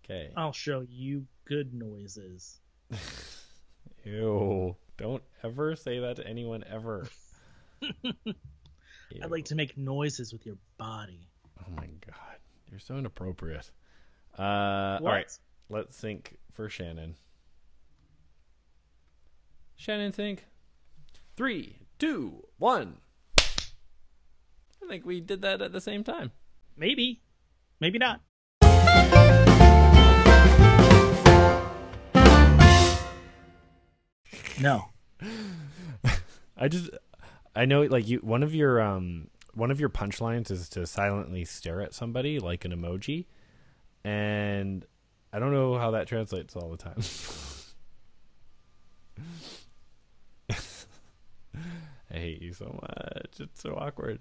Okay. I'll show you good noises. Ew. Don't ever say that to anyone ever. I'd like to make noises with your body. Oh my god. You're so inappropriate. All right. Let's sync for Shannon. Shannon, sync. 3, 2, 1. I think we did that at the same time. Maybe. Maybe not. No. I know, like, one of your punchlines is to silently stare at somebody like an emoji, and I don't know how that translates all the time. I hate you so much. It's so awkward.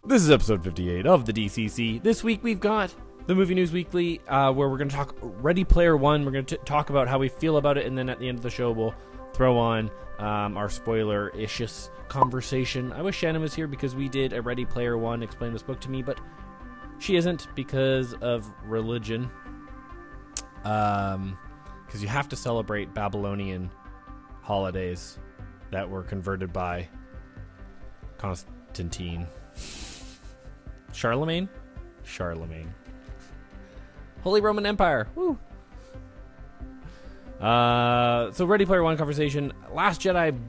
This is episode 58 of the DCC. This week we've got the Movie News Weekly, where we're going to talk Ready Player One. We're going to talk about how we feel about it, and then at the end of the show we'll throw on our spoiler-ishous conversation. I wish Shannon was here because we did a Ready Player One explain this book to me, but she isn't because of religion. Because you have to celebrate Babylonian holidays that were converted by Constantine. Charlemagne? Holy Roman Empire. Woo. So Ready Player One conversation. Last Jedi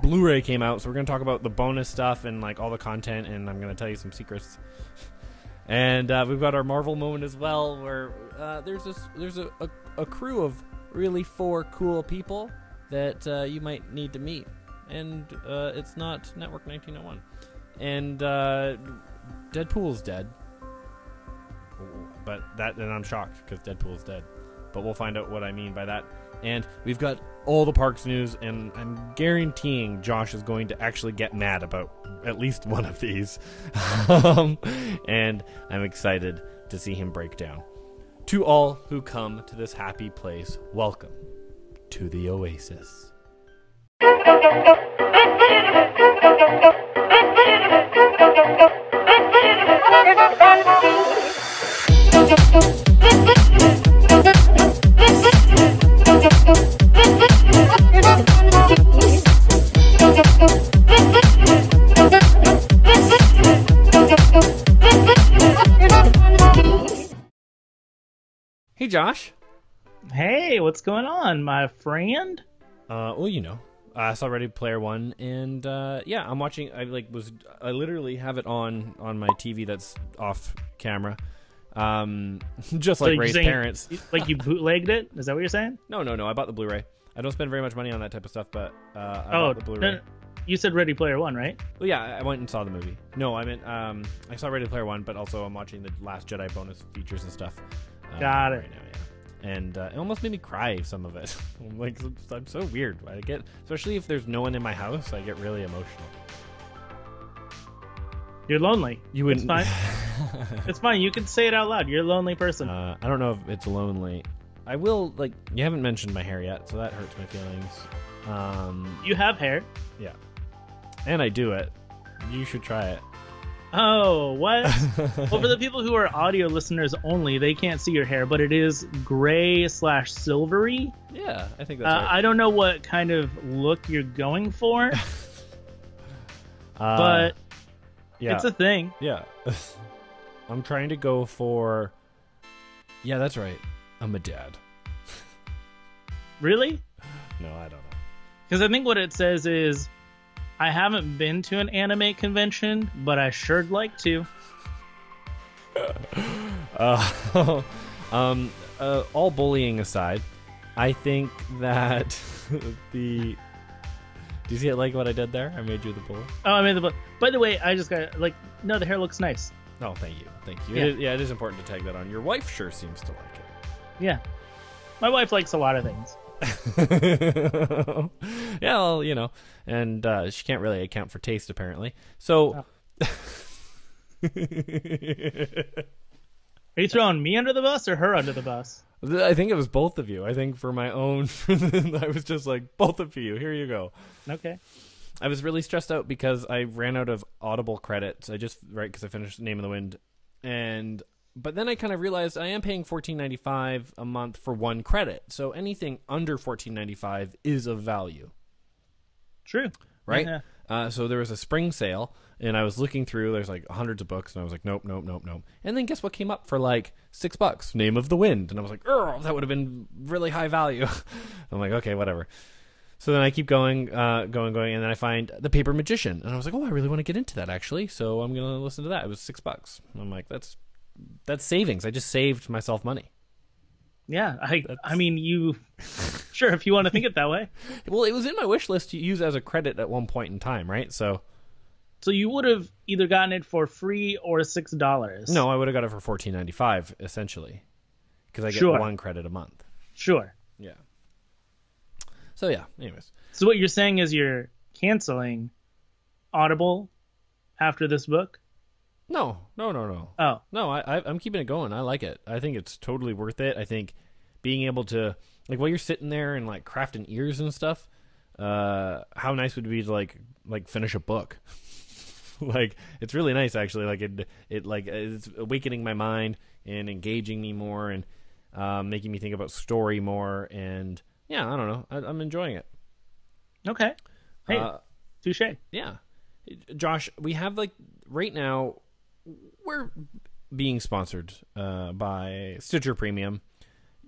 Blu-ray came out, so we're going to talk about the bonus stuff and like all the content, and I'm going to tell you some secrets. And we've got our Marvel moment as well, where there's a crew of really 4 cool people that you might need to meet, and it's not Network 1901. And Deadpool's dead, but then I'm shocked because Deadpool's dead. But we'll find out what I mean by that. And we've got all the parks news, and I'm guaranteeing Josh is going to actually get mad about at least one of these. And I'm excited to see him break down. To all who come to this happy place, welcome to the Oasis. Hey, Josh. Hey, what's going on, my friend? Well, you know, I saw Ready Player One, and yeah, I'm watching. I literally have it on my TV that's off camera, just So like you're Ray's saying- parents. Like you bootlegged it? Is that what you're saying? No, I bought the Blu-ray. I don't spend very much money on that type of stuff, but I Oh, bought the Blu-ray. no, you said Ready Player One, right? Well, yeah, I went and saw the movie. No, I meant I saw Ready Player One, but also I'm watching the Last Jedi bonus features and stuff. Got it. Right now, yeah. And it almost made me cry, some of it. I'm so weird. I get, especially if there's no one in my house, I get really emotional. You're lonely. You wouldn't. It's fine. It's fine. You can say it out loud. You're a lonely person. I don't know if it's lonely. I will, like, you haven't mentioned my hair yet, so that hurts my feelings. You have hair. Yeah. And I do it. You should try it. Oh, what? Well, for the people who are audio listeners only, they can't see your hair, but it is gray/silvery. Yeah, I think that's right. I don't know what kind of look you're going for, but yeah. it's a thing. Yeah. I'm trying to go for... Yeah, that's right. I'm a dad. Really? No, I don't know. Because I think what it says is, I haven't been to an anime convention, but I sure'd like to. All bullying aside, I think that the... Do you see it, like what I did there? I made you the bully. Oh, I made the book. By the way, I just got, no, the hair looks nice. Oh, thank you. Yeah. It is important to tag that on. Your wife sure seems to like it. Yeah. My wife likes a lot of things. Yeah, well, you know, and she can't really account for taste, apparently. So... Oh. Are you throwing me under the bus or her under the bus? I think it was both of you. I think for my own, I was just like, both of you, here you go. Okay. I was really stressed out because I ran out of Audible credits. Because I finished Name in the Wind, and But then I kind of realized I am paying $14.95 a month for one credit. So anything under $14.95 is of value. True. Right? Yeah. So there was a spring sale, and I was looking through. There's like hundreds of books, and I was like, nope. And then guess what came up for like $6? Name of the Wind. And I was like, oh, that would have been really high value. I'm like, okay, whatever. So then I keep going, and then I find The Paper Magician. And I was like, oh, I really want to get into that, actually. So I'm going to listen to that. It was $6. I'm like, that's savings. I just saved myself money. Yeah, I mean, you sure, if you want to think it that way. Well, it was in my wish list to use as a credit at one point in time, right? So you would have either gotten it for free or $6. No, I would have got it for $14.95 essentially, because I get one credit a month. Sure. Yeah. So yeah. Anyways. So what you're saying is you're canceling Audible after this book? No. Oh. No, I'm keeping it going. I like it. I think it's totally worth it. I think being able to, like, while you're sitting there and, like, crafting ears and stuff, how nice would it be to, like finish a book? Like, it's really nice, actually. Like, it's awakening my mind and engaging me more and making me think about story more. And, yeah, I don't know. I'm enjoying it. Okay. Hey, touche. Yeah. Josh, we have, like, right now, we're being sponsored by Stitcher Premium.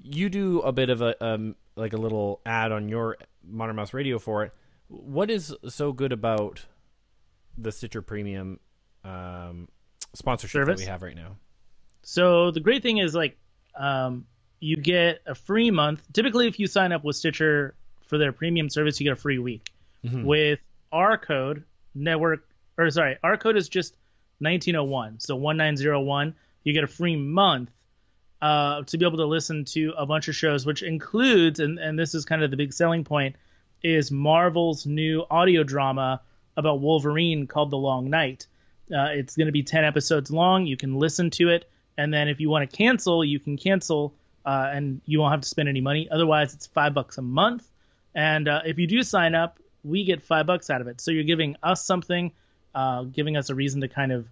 You do a bit of a little ad on your Modern Mouse Radio for it. What is so good about the Stitcher Premium sponsorship service that we have right now? So the great thing is, like, you get a free month. Typically, if you sign up with Stitcher for their premium service, you get a free week. Mm-hmm. With our code, our code is just 1901, so 1901. You get a free month to be able to listen to a bunch of shows, which includes, and this is kind of the big selling point, is Marvel's new audio drama about Wolverine called The Long Night. It's going to be 10 episodes long. You can listen to it, and then if you want to cancel, you can cancel, and you won't have to spend any money. Otherwise, it's $5 a month, and if you do sign up, we get $5 out of it. So you're giving us something, giving us a reason to kind of,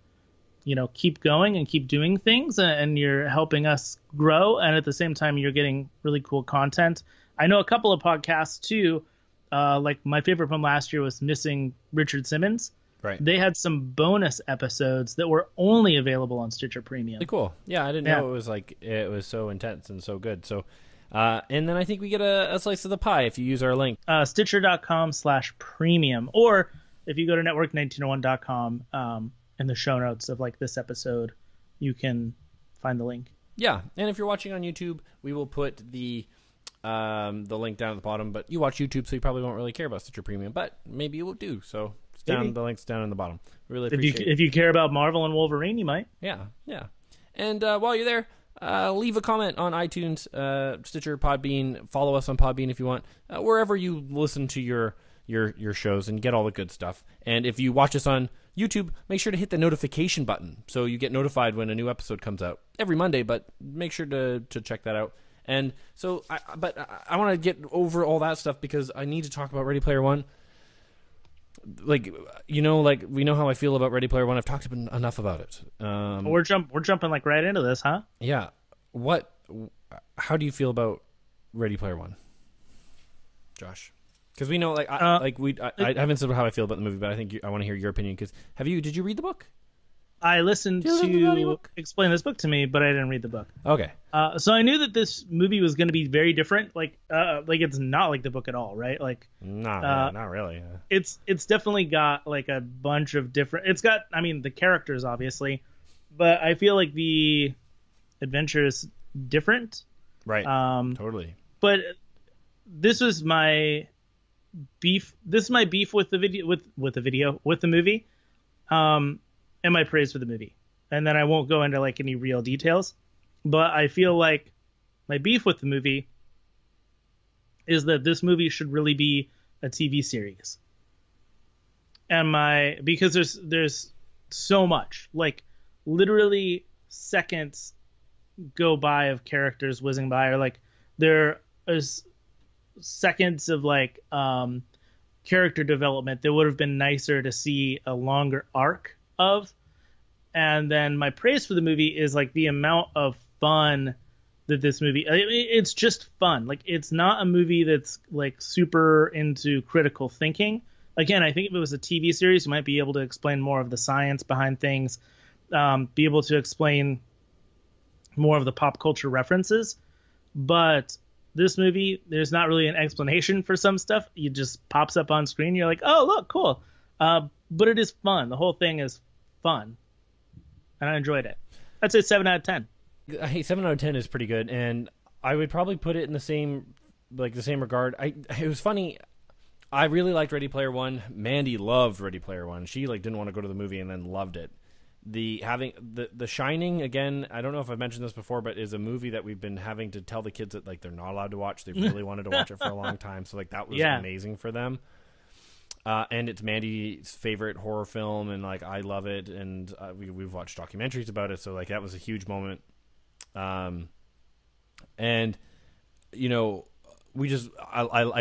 keep going and keep doing things, and you're helping us grow, and at the same time, you're getting really cool content. I know a couple of podcasts, too. Like my favorite from last year was Missing Richard Simmons. Right. They had some bonus episodes that were only available on Stitcher Premium. Really cool. Yeah, I didn't know it was so intense and so good. So, and then I think we get a slice of the pie if you use our link. Stitcher.com/premium. Or if you go to network1901.com, in the show notes of like this episode, you can find the link. Yeah. And if you're watching on YouTube, we will put the link down at the bottom, but you watch YouTube, so you probably won't really care about Stitcher Premium, but maybe you will do. So it's down, the link's down in the bottom. Really appreciate it. If you care about Marvel and Wolverine, you might. Yeah. And while you're there, leave a comment on iTunes, Stitcher, Podbean. Follow us on Podbean if you want, wherever you listen to your shows and get all the good stuff. And if you watch us on YouTube, make sure to hit the notification button so you get notified when a new episode comes out every Monday, but make sure to check that out. And so, I want to get over all that stuff because I need to talk about Ready Player One. Like, we know how I feel about Ready Player One. I've talked enough about it. We're jumping like right into this, huh? Yeah. How do you feel about Ready Player One, Josh? Because we know, I haven't said how I feel about the movie, but I think I want to hear your opinion. Because did you read the book? I listened to explain this book to me, but I didn't read the book. Okay. So I knew that this movie was going to be very different. Like it's not like the book at all, right? Like, not really. It's definitely got like a bunch of different. It's got, the characters obviously, but I feel like the adventure is different. Right. Totally. But this was my beef. This is my beef with the video, with the movie. And my praise for the movie. And then I won't go into like any real details, but I feel like my beef with the movie is that this movie should really be a TV series. And because there's so much, like literally seconds go by of characters whizzing by, or like there is seconds of like character development that would have been nicer to see a longer arc of. And then my praise for the movie is like the amount of fun that this movie, it's just fun. Like, it's not a movie that's like super into critical thinking. Again, I think if it was a TV series, you might be able to explain more of the science behind things, be able to explain more of the pop culture references. But this movie, there's not really an explanation for some stuff. It just pops up on screen. You're like, oh, look, cool. But it is fun. The whole thing is fun. And I enjoyed it. I'd say 7 out of 10. Hey, 7 out of 10 is pretty good. And I would probably put it in the same regard. It was funny. I really liked Ready Player One. Mandy loved Ready Player One. She didn't want to go to the movie and then loved it. The Shining, again, I don't know if I've mentioned this before, but is a movie that we've been having to tell the kids that they're not allowed to watch. They really wanted to watch it for a long time, so that was amazing for them. And it's Mandy's favorite horror film, and I love it, and we've watched documentaries about it, so that was a huge moment. And I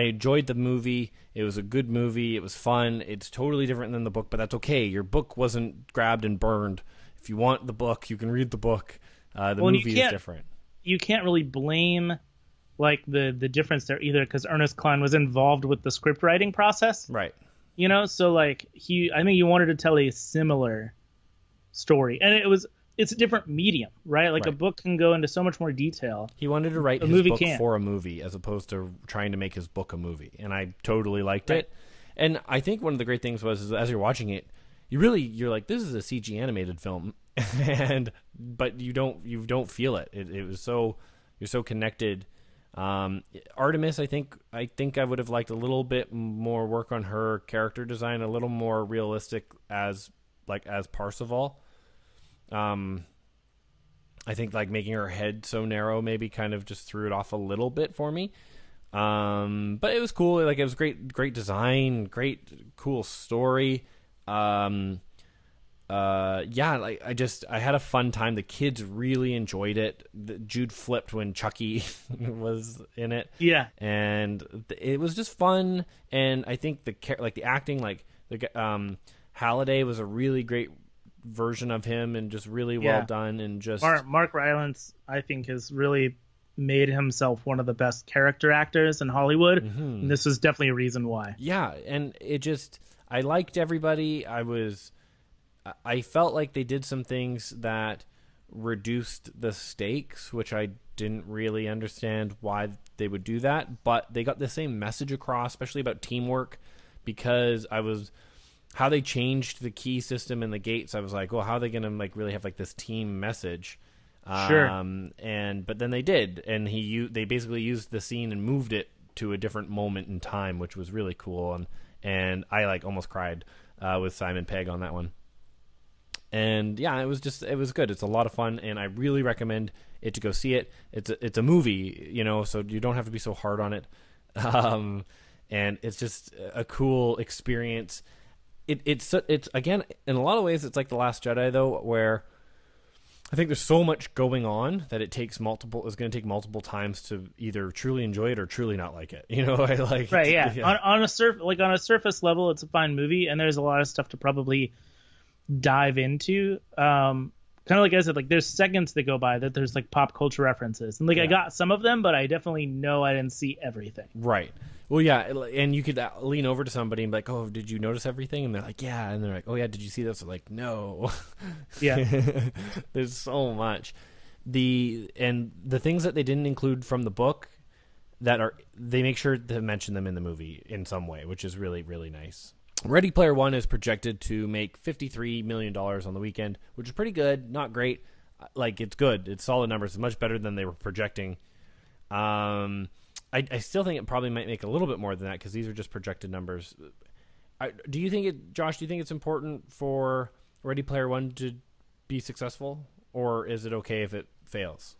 enjoyed the movie. It was a good movie. It was fun. It's totally different than the book, but that's okay. Your book wasn't grabbed and burned. If you want the book, you can read the book. The movie is different. You can't really blame the difference there either, because Ernest Cline was involved with the script writing process. Right. So I think he wanted to tell a similar story, and it's a different medium, right? A book can go into so much more detail. He wanted to write his book for a movie as opposed to trying to make his book a movie. And I totally liked it. And I think one of the great things was as you're watching it, you're like, this is a CG animated film. But you don't feel it. It was you're so connected. Artemis, I think I would have liked a little bit more work on her character design, a little more realistic as Parzival. I think making her head so narrow maybe kind of just threw it off a little bit for me. But it was cool. It was great design, great, cool story. I had a fun time. The kids really enjoyed it. Jude flipped when Chucky was in it. Yeah. And it was just fun. And I think the acting, Halliday was a really great version of him and just really well done, and just Mark Rylance, I think, has really made himself one of the best character actors in Hollywood. Mm-hmm. And this is definitely a reason why. Yeah, and I liked everybody. I felt like they did some things that reduced the stakes, which I didn't really understand why they would do that, but they got the same message across, especially about teamwork, because how they changed the key system and the gates. I was like, well, how are they going to really have this team message? Sure. But then they did, and they basically used the scene and moved it to a different moment in time, which was really cool. And I almost cried with Simon Pegg on that one. And yeah, it was good. It's a lot of fun, and I really recommend it to go see it. It's a movie, so you don't have to be so hard on it. And it's just a cool experience. It's again, in a lot of ways, it's like The Last Jedi, though, where I think there's so much going on that it's going to take multiple times to either truly enjoy it or truly not like it. Right? Yeah. On a surface level, it's a fine movie, and there's a lot of stuff to probably dive into. Kind of like I said, there's seconds that go by that there's pop culture references, and I got some of them, but I definitely know I didn't see everything. Right. Well, yeah, and you could lean over to somebody and be like, "Oh, did you notice everything?" And they're like, "Yeah," and they're like, "Oh yeah, did you see this?" They're like, "No." Yeah. There's so much. The things that they didn't include from the book they make sure to mention them in the movie in some way, which is really, really nice. Ready Player One is projected to make $53 million on the weekend, which is pretty good. Not great. It's good. It's solid numbers. It's much better than they were projecting. I still think it probably might make a little bit more than that, because these are just projected numbers. Josh, do you think it's important for Ready Player One to be successful, or is it okay if it fails?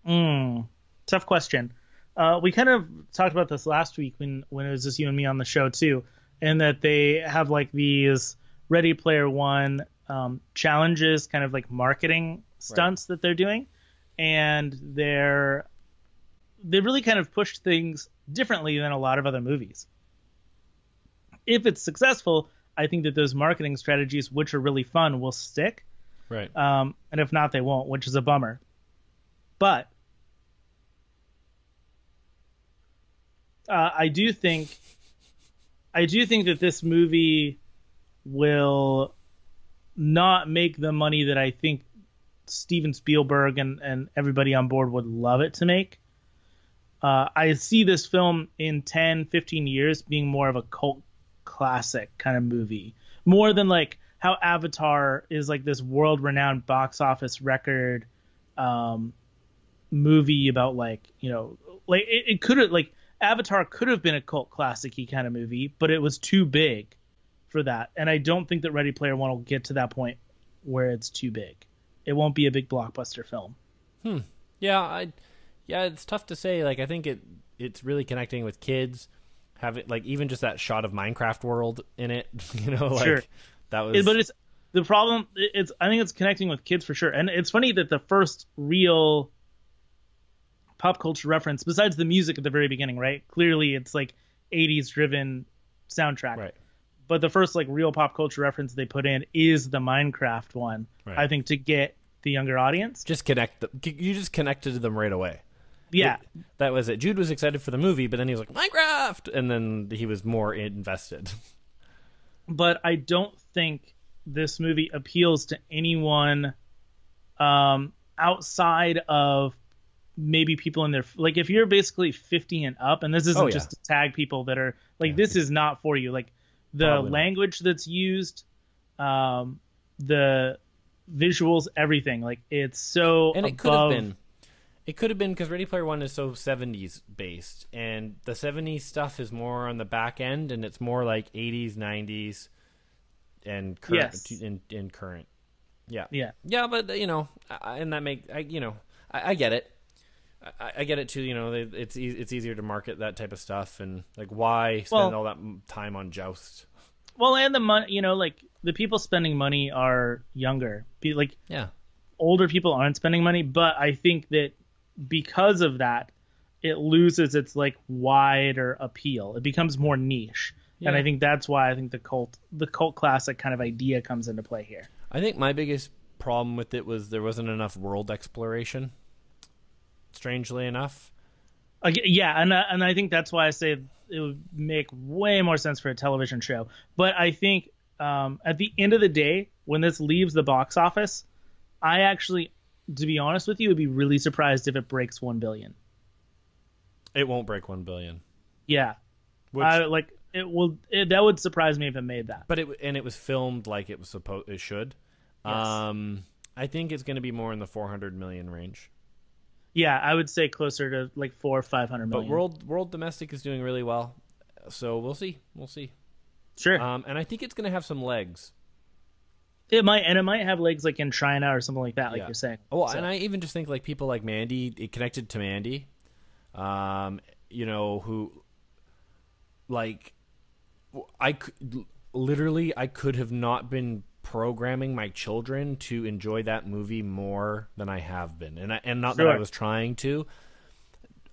Tough question. We kind of talked about this last week when it was just you and me on the show too, and that they have these Ready Player One challenges, kind of marketing stunts that they're doing, and they really kind of pushed things differently than a lot of other movies. If it's successful, I think that those marketing strategies, which are really fun, will stick. Right. And if not, they won't, which is a bummer. But I do think that this movie will not make the money that I think Steven Spielberg and everybody on board would love it to make. I see this film in 10, 15 years being more of a cult classic kind of movie, more than like how Avatar is like this world-renowned box office record movie about like, you know, like it could have, like Avatar could have been a cult classic-y kind of movie, but it was too big for that. And I don't think that Ready Player One will get to that point where it's too big. It won't be a big blockbuster film. Yeah, it's tough to say. Like, I think it's really connecting with kids. Have it like even just that shot of Minecraft world in it, you know, like sure. That was. But it's the problem. I think it's connecting with kids for sure. And it's funny that the first real pop culture reference, besides the music at the very beginning, right? Clearly, it's like 80s driven soundtrack. Right. But the first like real pop culture reference they put in is the Minecraft one. Right. I think to get the younger audience. You just connected to them right away. Yeah. That was it. Jude was excited for the movie, but then he was like, Minecraft! And then he was more invested. But I don't think this movie appeals to anyone outside of maybe people in their... Like, if you're basically 50 and up, and this isn't just to tag people that are... Like, this is not for you. Like, the Probably language that's used, the visuals, everything. Like, it's so and above... It could have been because Ready Player One is so 70s based, and the 70s stuff is more on the back end, and it's more like 80s, 90s, and current. Yes. In current. Yeah. Yeah. Yeah, but, you know, and that I get it. I get it too. You know, it's easier to market that type of stuff, and like why spend all that time on Joust? Well, and the money, you know, like the people spending money are younger. Like, yeah, older people aren't spending money, but I think that because of that, it loses its like wider appeal. It becomes more niche, and I think that's why I think the cult classic kind of idea comes into play here. I think my biggest problem with it was there wasn't enough world exploration. Strangely enough, and I think that's why I say it would make way more sense for a television show. But I think at the end of the day, when this leaves the box office, I actually, to be honest with you, would be really surprised if it breaks 1 billion. It won't break 1 billion. Yeah, it will. That would surprise me if it made that. But it was filmed like it was supposed. It should. Yes. I think it's going to be more in the 400 million range. Yeah, I would say closer to like 400 or 500 million. But world domestic is doing really well, so we'll see. Sure. And I think it's going to have some legs. It might have legs like in China or something like that, like you're saying. Oh, and I even just think like people like Mandy, it connected to Mandy, you know, who like I could have not been programming my children to enjoy that movie more than I have been, and not that I was trying to.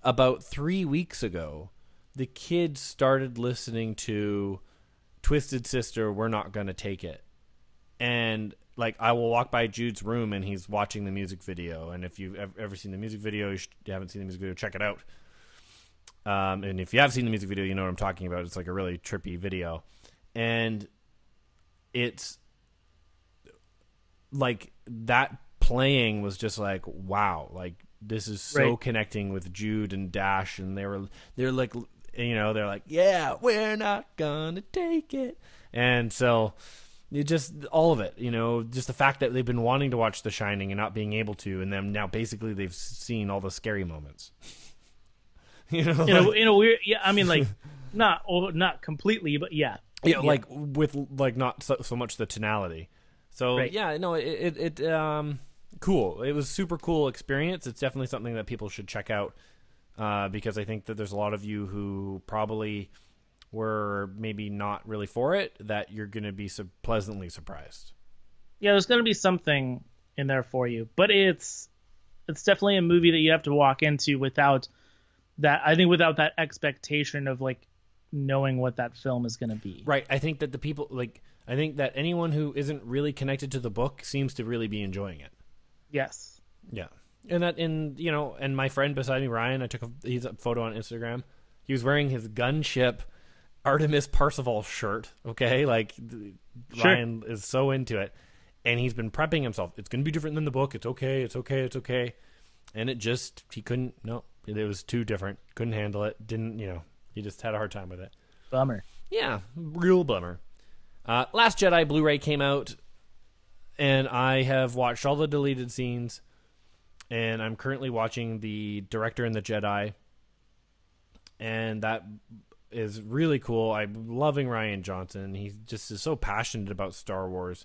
About 3 weeks ago, the kids started listening to Twisted Sister, We're Not Gonna Take It, and like I will walk by Jude's room and he's watching the music video, and if you've ever seen the music video, you haven't seen the music video, check it out. And if you have seen the music video, you know what I'm talking about. It's like a really trippy video, and it's like that playing was just like, wow, like this is so connecting with Jude and Dash, and they're like, you know, they're like, yeah, we're not gonna take it. And so it just all of it, you know, just the fact that they've been wanting to watch The Shining and not being able to, and then now basically they've seen all the scary moments. You know, in a weird, I mean, like not completely, but yeah, like with like not so much the tonality. So it cool. It was super cool experience. It's definitely something that people should check out because I think that there's a lot of you who probably were maybe not really for it, that you're going to be pleasantly surprised. Yeah, there's going to be something in there for you, but it's definitely a movie that you have to walk into without that. I think without that expectation of like knowing what that film is going to be. Right. I think that the people like. I think that anyone who isn't really connected to the book seems to really be enjoying it. Yes. Yeah. And my friend beside me, Ryan, he's a photo on Instagram. He was wearing his gunship Artemis Parseval shirt. Okay. Like Sure. Ryan is so into it, and he's been prepping himself. It's going to be different than the book. It's okay. It's okay. It's okay. And he couldn't, no, it was too different. Couldn't handle it. Didn't, he just had a hard time with it. Bummer. Yeah. Real bummer. Last Jedi Blu-ray came out, and I have watched all the deleted scenes, and I'm currently watching the Director and the Jedi, and that is really cool. I'm loving Rian Johnson. He just is so passionate about Star Wars.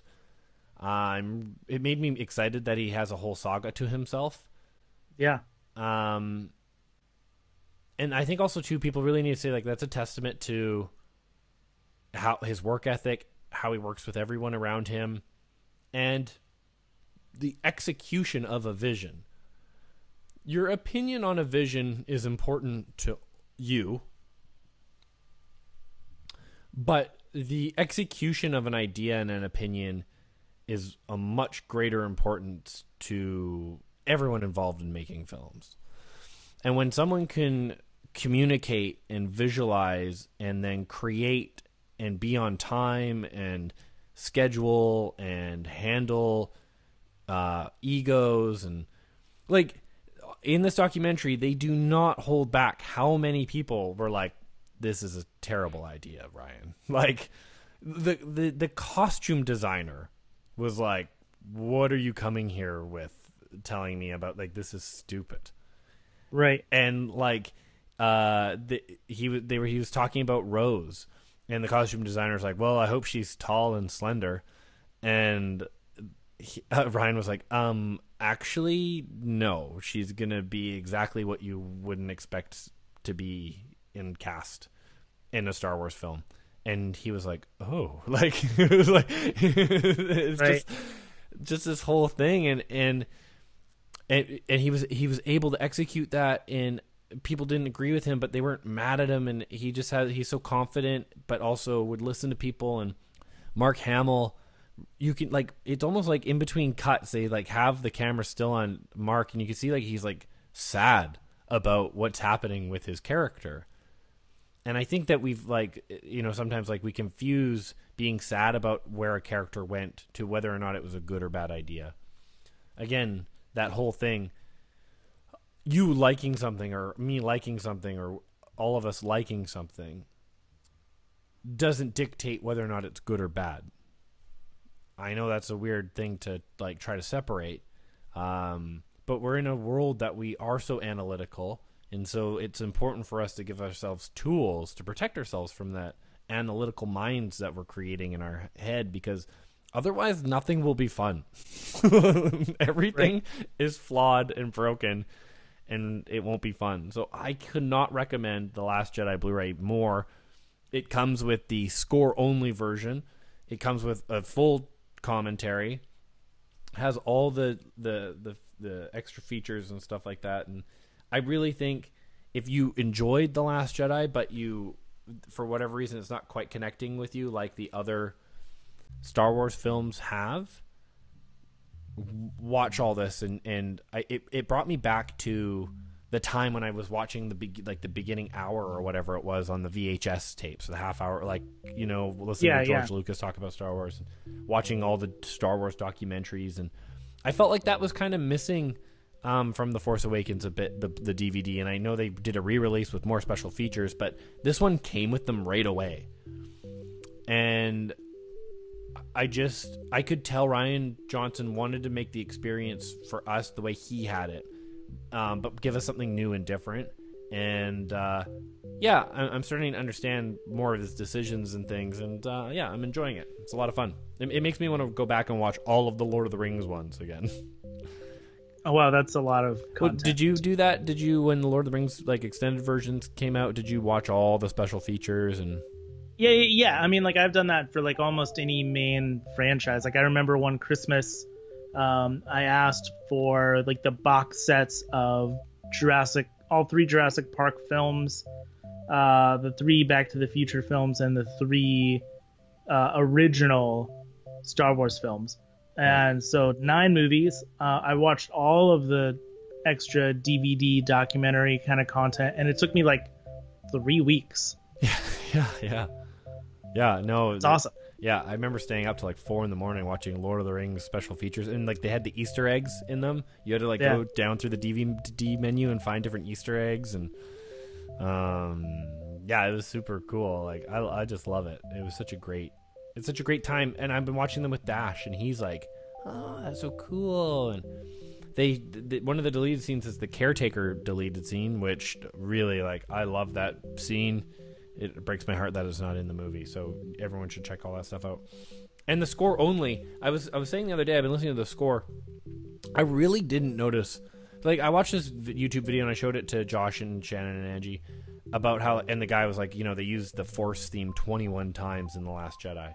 It made me excited that he has a whole saga to himself. Yeah. And I think also too, people really need to say like that's a testament to how his work ethic, how he works with everyone around him, and the execution of a vision. Your opinion on a vision is important to you, but the execution of an idea and an opinion is a much greater importance to everyone involved in making films. And when someone can communicate and visualize and then create and be on time and schedule and handle egos, and like in this documentary, they do not hold back how many people were like, this is a terrible idea, Ryan. Like the costume designer was like, what are you coming here with telling me about? Like, this is stupid. Right. And like he was talking about Rose, and the costume designer's like, well, I hope she's tall and slender. And Ryan was like, actually, no, she's going to be exactly what you wouldn't expect to be in cast in a Star Wars film. And he was like, oh, like, it was like, it's right. just this whole thing. And he was able to execute that, and people didn't agree with him, but they weren't mad at him. And he's so confident, but also would listen to people. And Mark Hamill, you can like, it's almost like in between cuts, they like have the camera still on Mark, and you can see like he's like sad about what's happening with his character. And I think that we've like, sometimes like we confuse being sad about where a character went to whether or not it was a good or bad idea. Again, that whole thing, you liking something or me liking something or all of us liking something doesn't dictate whether or not it's good or bad. I know that's a weird thing to like try to separate. But we're in a world that we are so analytical. And so it's important for us to give ourselves tools to protect ourselves from that analytical minds that we're creating in our head, because otherwise nothing will be fun. Everything is flawed and broken, and it won't be fun. So I could not recommend The Last Jedi Blu-ray more. It comes with the score-only version. It comes with a full commentary. Has all the extra features and stuff like that. And I really think if you enjoyed The Last Jedi, but you, for whatever reason, it's not quite connecting with you like the other Star Wars films have, watch all this. And it brought me back to the time when I was watching the beginning hour or whatever it was on the VHS tapes, the half hour, listening to George Lucas talk about Star Wars, and watching all the Star Wars documentaries. And I felt like that was kind of missing from The Force Awakens a bit, the DVD. And I know they did a re-release with more special features, but this one came with them right away. And I could tell Rian Johnson wanted to make the experience for us the way he had it, but give us something new and different. And I'm starting to understand more of his decisions and things. And I'm enjoying it. It's a lot of fun. It makes me want to go back and watch all of the Lord of the Rings ones again. Oh wow, that's a lot of content. Well, did you do that? Did you, when the Lord of the Rings like extended versions came out, did you watch all the special features? And yeah, I mean, like, I've done that for like almost any main franchise. Like, I remember one Christmas, I asked for like the box sets of all three Jurassic Park films, the 3 Back to the Future films, and the 3 original Star Wars films. And so 9 movies. I watched all of the extra DVD documentary kind of content, and it took me like 3 weeks. Yeah, no. It's awesome. Yeah, I remember staying up to like 4 a.m. watching Lord of the Rings special features, and like they had the Easter eggs in them. You had to go down through the DVD menu and find different Easter eggs, and it was super cool. Like I just love it. It's such a great time, and I've been watching them with Dash, and he's like, "Oh, that's so cool." And they one of the deleted scenes is the caretaker deleted scene, which really, like, I love that scene. It breaks my heart that it's not in the movie, so everyone should check all that stuff out. And the score only, I was saying the other day, I've been listening to the score. I really didn't notice. Like, I watched this YouTube video and I showed it to Josh and Shannon and Angie about how, and the guy was like, they used the Force theme 21 times in The Last Jedi.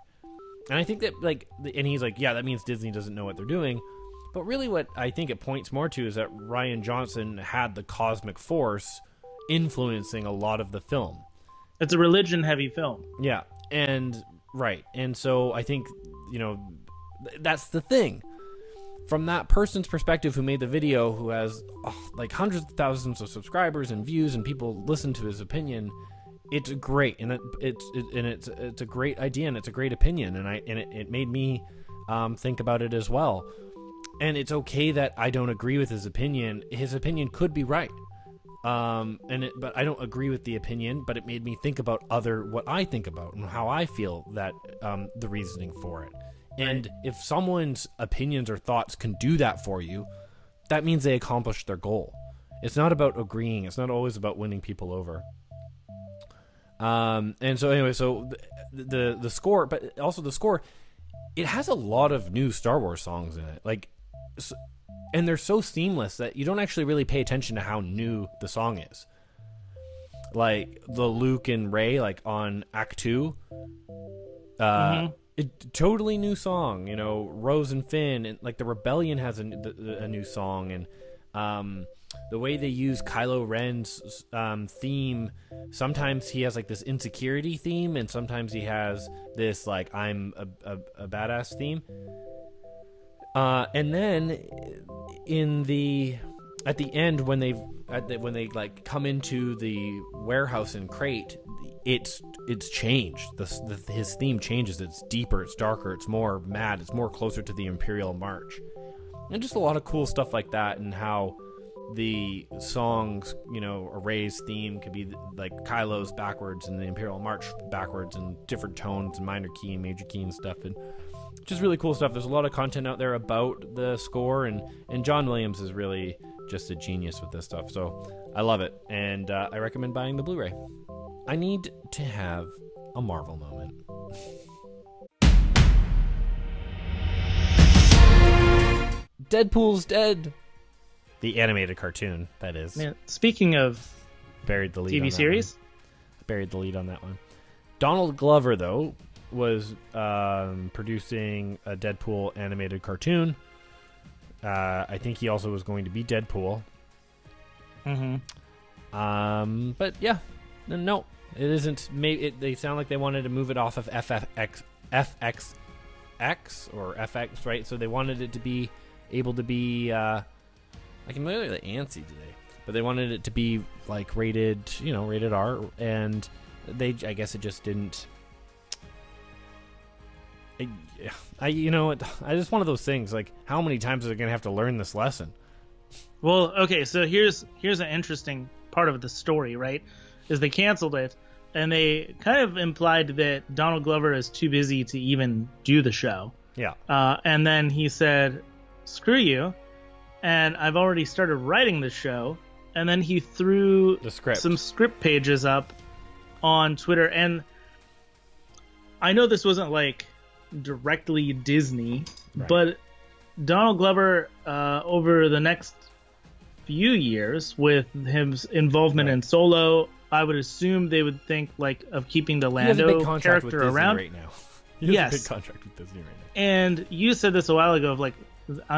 And I think that, and he's like, yeah, that means Disney doesn't know what they're doing. But really what I think it points more to is that Rian Johnson had the cosmic force influencing a lot of the film. It's a religion-heavy film. Yeah, and right. And so I think, that's the thing. From that person's perspective who made the video, who has hundreds of thousands of subscribers and views, and people listen to his opinion, it's great, and it's a great idea, and it's a great opinion, and it made me think about it as well. And it's okay that I don't agree with his opinion. His opinion could be right. But I don't agree with the opinion, but it made me think about what I think about and how I feel that the reasoning for it. And if someone's opinions or thoughts can do that for you, that means they accomplished their goal. It's not about agreeing. It's not always about winning people over. And so anyway, so the score, but also the score, it has a lot of new Star Wars songs in it. And they're so seamless that you don't actually really pay attention to how new the song is. Like the Luke and Rey, on Act 2, totally new song. Rose and Finn, and the Rebellion has a new song, and the way they use Kylo Ren's theme. Sometimes he has this insecurity theme, and sometimes he has this I'm a badass theme. And then at the end when they come into the warehouse in Crate, it's changed. His theme changes. It's deeper. It's darker. It's more mad. It's more closer to the Imperial March, and just a lot of cool stuff like that. And how the songs, Rey's theme could be Kylo's backwards and the Imperial March backwards, and different tones and minor key and major key and stuff, and just really cool stuff. There's a lot of content out there about the score, and John Williams is really just a genius with this stuff. So I love it, and I recommend buying the Blu-ray. I need to have a Marvel moment. Deadpool's dead. The animated cartoon, that is. Man, speaking of buried the lead TV series, buried the lead on that one. Donald Glover, though, was producing a Deadpool animated cartoon. I think he also was going to be Deadpool. But yeah, no, it isn't. Maybe they sound like they wanted to move it off of FXX or FX, right? So they wanted it to be able to be. I can really antsy today, but they wanted it to be rated R, and I guess it just didn't. I just one of those things. How many times are they gonna have to learn this lesson? Well, okay, so here's an interesting part of the story, right? Is they canceled it, and they kind of implied that Donald Glover is too busy to even do the show. Yeah. And then he said, "Screw you," and I've already started writing the show. And then he threw some script pages up on Twitter, and I know this wasn't directly Disney, right, but Donald Glover, over the next few years with his involvement in Solo, I would assume they would think of keeping the Lando character around right now. He has a big contract with Disney right now. And you said this a while ago of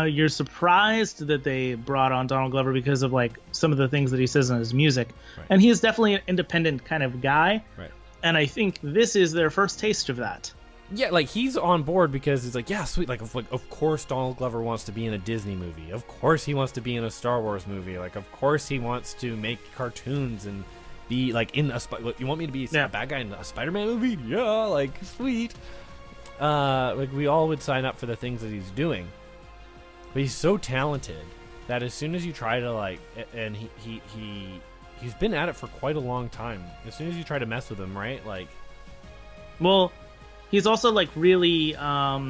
you're surprised that they brought on Donald Glover because of some of the things that he says in his music, right, and he is definitely an independent kind of guy, right? And I think this is their first taste of that. Yeah, like, he's on board because it's like, yeah, sweet. Like, of course Donald Glover wants to be in a Disney movie. Of course he wants to be in a Star Wars movie. Like, of course he wants to make cartoons and be, like, in a... You want me to be a bad guy in a Spider-Man movie? Yeah, like, sweet. Like, we all would sign up for the things that he's doing. But he's so talented that as soon as you try to, like... And he's been at it for quite a long time. As soon as you try to mess with him, right? Like... Well... He's also, like, really, I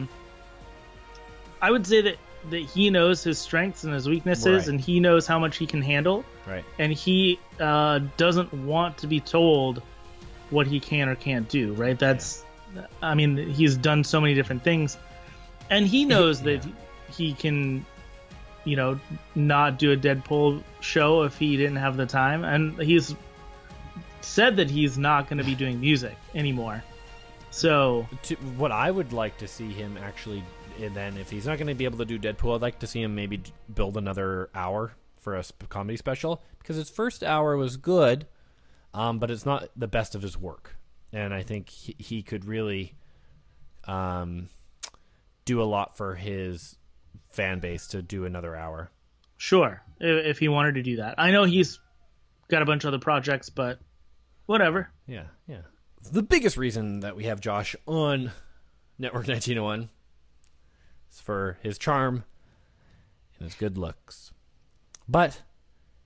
would say that he knows his strengths and his weaknesses, and he knows how much he can handle. Right. And he doesn't want to be told what he can or can't do, right? That's, I mean, he's done so many different things. And he knows that he can, you know, not do a Deadpool show if he didn't have the time. And he's said that he's not going to be doing music anymore. So, what I would like to see him actually, and then if he's not going to be able to do Deadpool, I'd like to see him maybe build another hour for a comedy special, because his first hour was good, but it's not the best of his work, and I think he could really do a lot for his fan base to do another hour. Sure, if he wanted to do that. I know he's got a bunch of other projects, but whatever. Yeah. The biggest reason that we have Josh on Network 1901 is for his charm and his good looks. But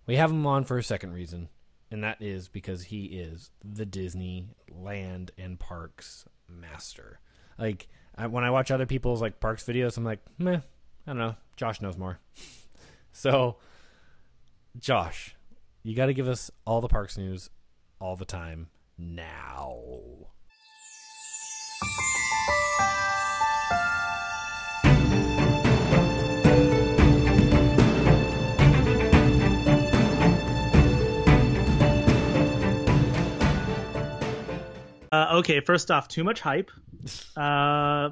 we have him on for a second reason, and that is because he is the Disneyland and parks master. Like, when I watch other people's, like, parks videos, I'm like, meh, I don't know. Josh knows more. So, Josh, you got to give us all the parks news all the time. Now. Okay, first off, too much hype. I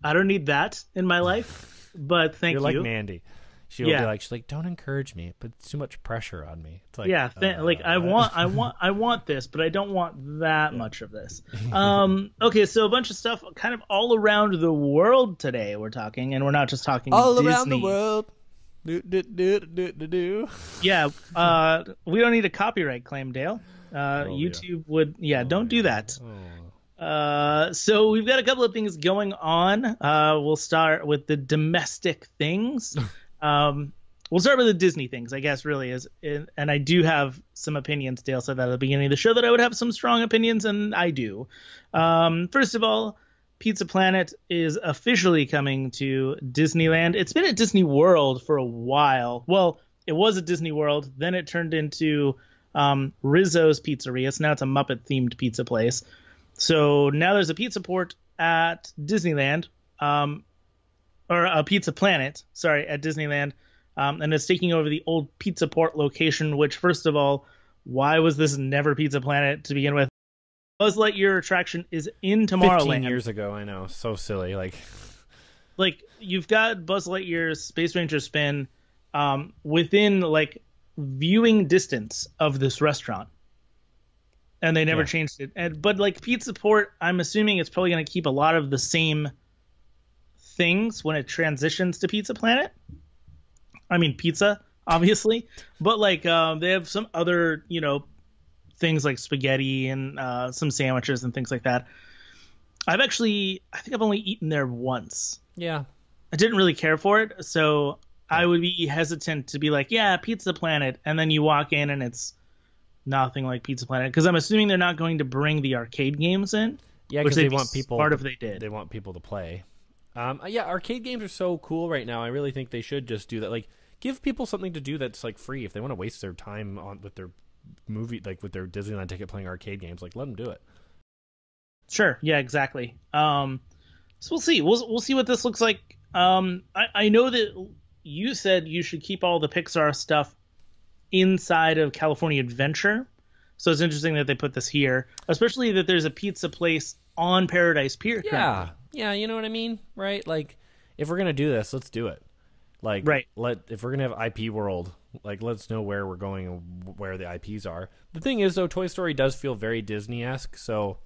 don't need that in my life, but thank you. You're like Mandy. She'll be like, she's like, don't encourage me, but it's too much pressure on me. It's like, like I want this, but I don't want that much of this. Okay, so a bunch of stuff kind of all around the world today we're talking, and we're not just talking all Disney. Around the world. Yeah, we don't need a copyright claim, Dale. YouTube would, don't do that. So we've got a couple of things going on. We'll start with the domestic things. We'll start with the Disney things, I guess, really is. And I do have some opinions. Dale said that at the beginning of the show that I would have some strong opinions, and I do. First of all, Pizza Planet is officially coming to Disneyland. It's been at Disney World for a while. Well, it was at Disney World. Then it turned into Rizzo's Pizzeria. So now it's a Muppet-themed pizza place. So now there's a pizza port at Disneyland. Or a Pizza Planet, at Disneyland, and it's taking over the old Pizza Port location, which, first of all, why was this never Pizza Planet to begin with? Buzz Lightyear attraction is in Tomorrowland. 15 years ago, I know. So silly. Like you've got Buzz Lightyear's Space Ranger spin within, like, viewing distance of this restaurant. And they never changed it. But, like, Pizza Port, I'm assuming it's probably going to keep a lot of the same things when it transitions to Pizza Planet. I mean, pizza, obviously, but, like, they have some other, things like spaghetti and some sandwiches and things like that. I think I've only eaten there once. Yeah. I didn't really care for it, so I would be hesitant to be like, yeah, Pizza Planet, and then you walk in and it's nothing like Pizza Planet, because I'm assuming they're not going to bring the arcade games in. Yeah, because they want people. Part of they did. They want people to play. Arcade games are so cool right now. I really think they should just do that. Like, give people something to do that's, like, free. If they want to waste their time with their movie, like with their Disneyland ticket playing arcade games, like, let them do it. Sure. Yeah, exactly. So we'll see. We'll see what this looks like. I know that you said you should keep all the Pixar stuff inside of California Adventure. So it's interesting that they put this here, especially that there's a pizza place on Paradise Pier. Yeah, you know what I mean, right? Like, if we're gonna do this, let's do it. Like, if we're gonna have IP World, like, let's know where we're going and where the IPs are. The thing is, though, Toy Story does feel very Disney-esque, so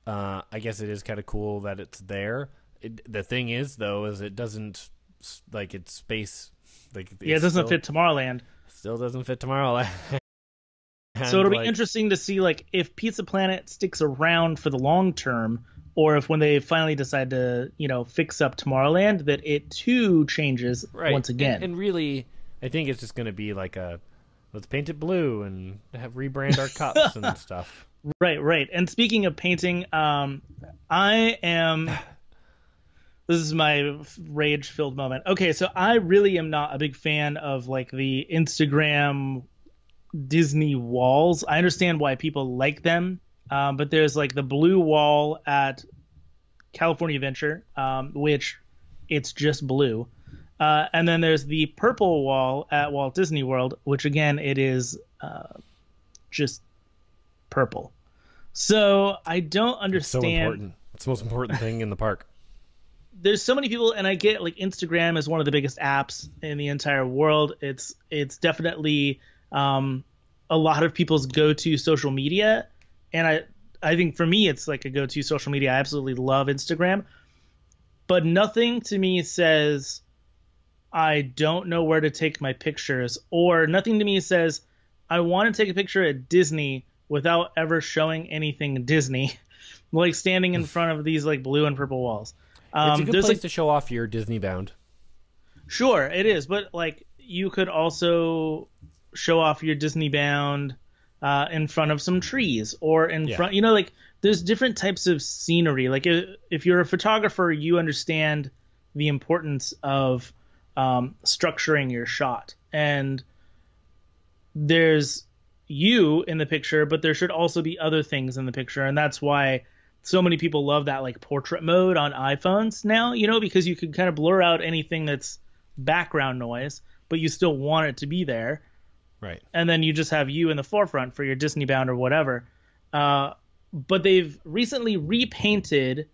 I guess it is kind of cool that it's there. The thing is, though, is it doesn't like it's space. Like it doesn't fit Tomorrowland. Still doesn't fit Tomorrowland. So it'll be interesting to see like if Pizza Planet sticks around for the long term, or if when they finally decide to fix up Tomorrowland, that it too changes once again. And really, I think it's just going to be like let's paint it blue and rebrand our cups and stuff. Right. And speaking of painting, this is my rage-filled moment. Okay, so I really am not a big fan of like the Instagram Disney walls. I understand why people like them, but there's like the blue wall at California Adventure, which it's just blue. And then there's the purple wall at Walt Disney World, which again, it is just purple. So I don't understand. It's so important. It's the most important thing in the park. There's so many people, and I get like Instagram is one of the biggest apps in the entire world. It's definitely a lot of people's go-to social media, and I think for me it's like a go-to social media. I absolutely love Instagram, but nothing to me says I don't know where to take my pictures, or nothing to me says I want to take a picture at Disney without ever showing anything Disney, like standing in front of these like blue and purple walls. It's a good place to show off your Disney bound. Sure, it is, but like you could also show off your Disney bound in front of some trees or in front, like there's different types of scenery. Like if you're a photographer, you understand the importance of structuring your shot, and there's you in the picture, but there should also be other things in the picture, and that's why so many people love that like portrait mode on iPhones now, because you can kind of blur out anything that's background noise, but you still want it to be there. Right. And then you just have you in the forefront for your Disney bound or whatever. But they've recently repainted